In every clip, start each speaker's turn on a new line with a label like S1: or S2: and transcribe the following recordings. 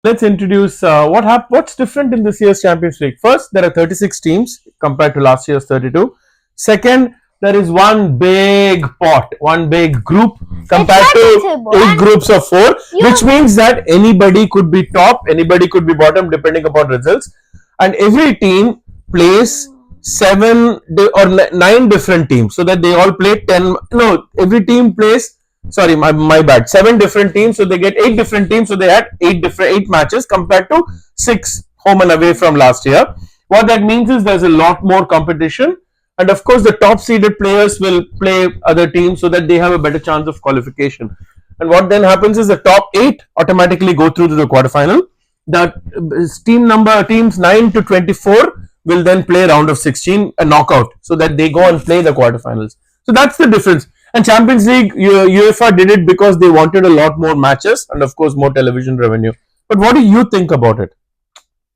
S1: let's introduce what's different in this year's Champions League. First, there are 36 teams compared to last year's 32. Second, there is one big pot, one big group compared to 8 groups of 4, which means that anybody could be top, anybody could be bottom depending upon results, and every team plays 9 different teams, so that they all play 10. No, every team plays. Sorry, my bad. 7 different teams, so they get 8 different teams. So they had 8 matches compared to 6 home and away from last year. What that means is there's a lot more competition, and of course the top seeded players will play other teams so that they have a better chance of qualification. And what then happens is the top 8 automatically go through to the quarterfinal. The teams 9 to 24 will then play round of 16, a knockout, so that they go and play the quarterfinals. So that's the difference. And Champions League, UEFA did it because they wanted a lot more matches and of course more television revenue. But what do you think about it?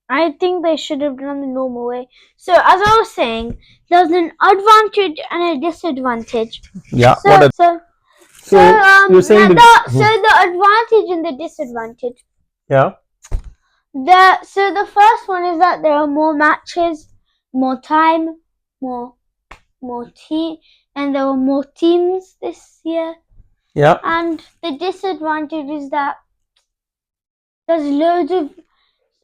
S2: I think they should have done the normal way. So as I was saying, there's an advantage and a disadvantage.
S1: Yeah.
S2: So
S1: you're saying
S2: the advantage and the disadvantage.
S1: Yeah.
S2: So the first one is that there are more matches, more time, more and there were more teams this year.
S1: Yeah.
S2: And the disadvantage is that there's loads of,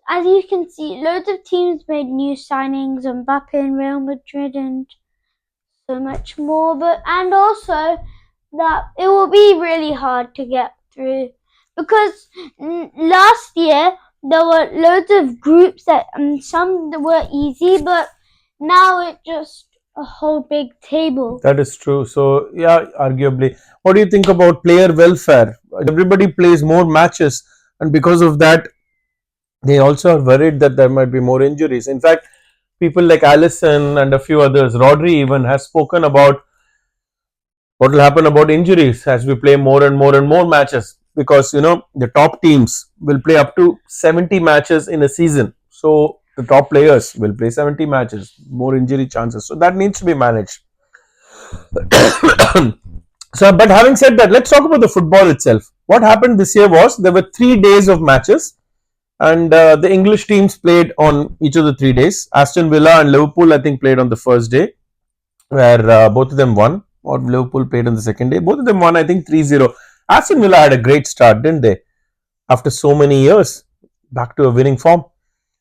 S2: as you can see, loads of teams made new signings, Mbappe and Real Madrid and so much more. And also that it will be really hard to get through, because last year there were loads of groups that some were easy, but now it just a whole big table.
S1: That is true. So yeah, arguably. What do you think about player welfare? Everybody plays more matches, and because of that, they also are worried that there might be more injuries. In fact, people like Alisson and a few others, Rodri even, has spoken about what will happen about injuries as we play more and more matches, because the top teams will play up to 70 matches in a season. So the top players will play 70 matches, more injury chances. So that needs to be managed. So, but having said that, let's talk about the football itself. What happened this year was there were 3 days of matches, and the English teams played on each of the 3 days. Aston Villa and Liverpool, I think, played on the first day, where both of them won, or Liverpool played on the second day. Both of them won, I think, 3-0. Aston Villa had a great start, didn't they? After so many years, back to a winning form.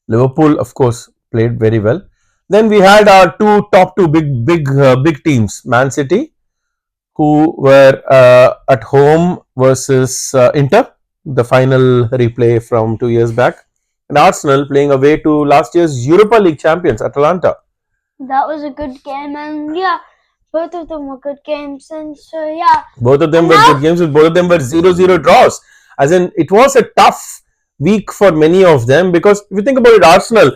S1: Liverpool, of course, played very well. Then we had our top two big teams, Man City, who were at home versus Inter, the final replay from 2 years back, and Arsenal playing away to last year's Europa League champions, Atalanta.
S2: That was a good game, and yeah, both of them were good games, and so yeah.
S1: Both of them were good games, and both of them were 0-0 draws. As in, it was a tough week for many of them, because if you think about it, Arsenal,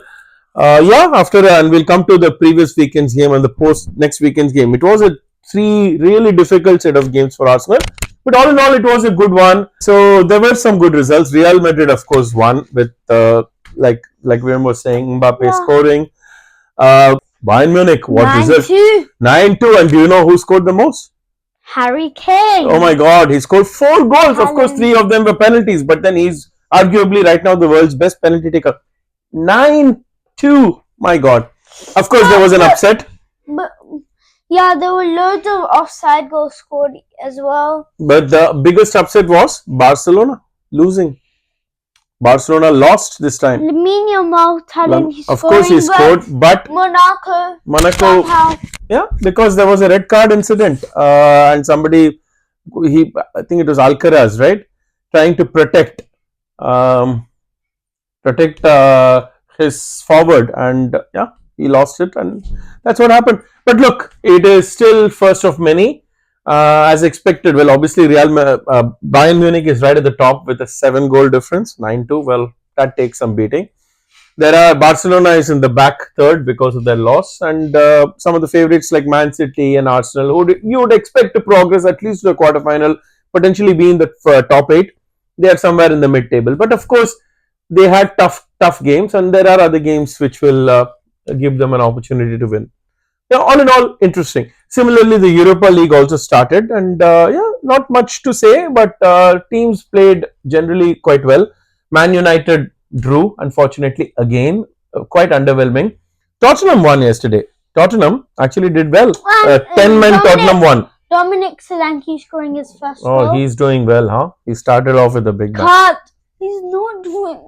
S1: and we'll come to the previous weekend's game and the next weekend's game. It was a 3 really difficult set of games for Arsenal, but all in all, it was a good one. So there were some good results. Real Madrid, of course, won with like Viren was saying, Mbappe scoring. Bayern Munich, what result? 9-2, and do you know who scored the most?
S2: Harry Kane.
S1: Oh my God, he scored 4 goals. Of course, 3 of them were penalties, but then he's arguably right now the world's best penalty taker. 9-2, my God. Of course, there was an upset.
S2: But yeah, there were loads of offside goals scored as well.
S1: But the biggest upset was Barcelona losing. Barcelona lost this time.
S2: Lamine Yamal talent,
S1: of course he scored, but
S2: Monaco,
S1: yeah, because there was a red card incident, and somebody, I think it was Alcaraz, right, trying to protect his forward, and yeah, he lost it, and that's what happened. But look, it is still first of many. As expected, well, obviously Bayern Munich is right at the top with a 7-goal difference, 9-2. Well, that takes some beating. Barcelona is in the back third because of their loss, and some of the favourites like Man City and Arsenal, who you would expect to progress at least to the quarterfinal, potentially be in the top 8. They are somewhere in the mid-table, but of course they had tough games, and there are other games which will give them an opportunity to win. Yeah, all in all, interesting. Similarly, the Europa League also started, and not much to say, but teams played generally quite well. Man United drew, unfortunately, again. Quite underwhelming. Tottenham won yesterday. Tottenham actually did well. 10 men Tottenham won.
S2: Dominic Solanke scoring his first
S1: Oh,
S2: goal.
S1: he's doing well, huh? He started off with a big bang.
S2: Cut! He's not doing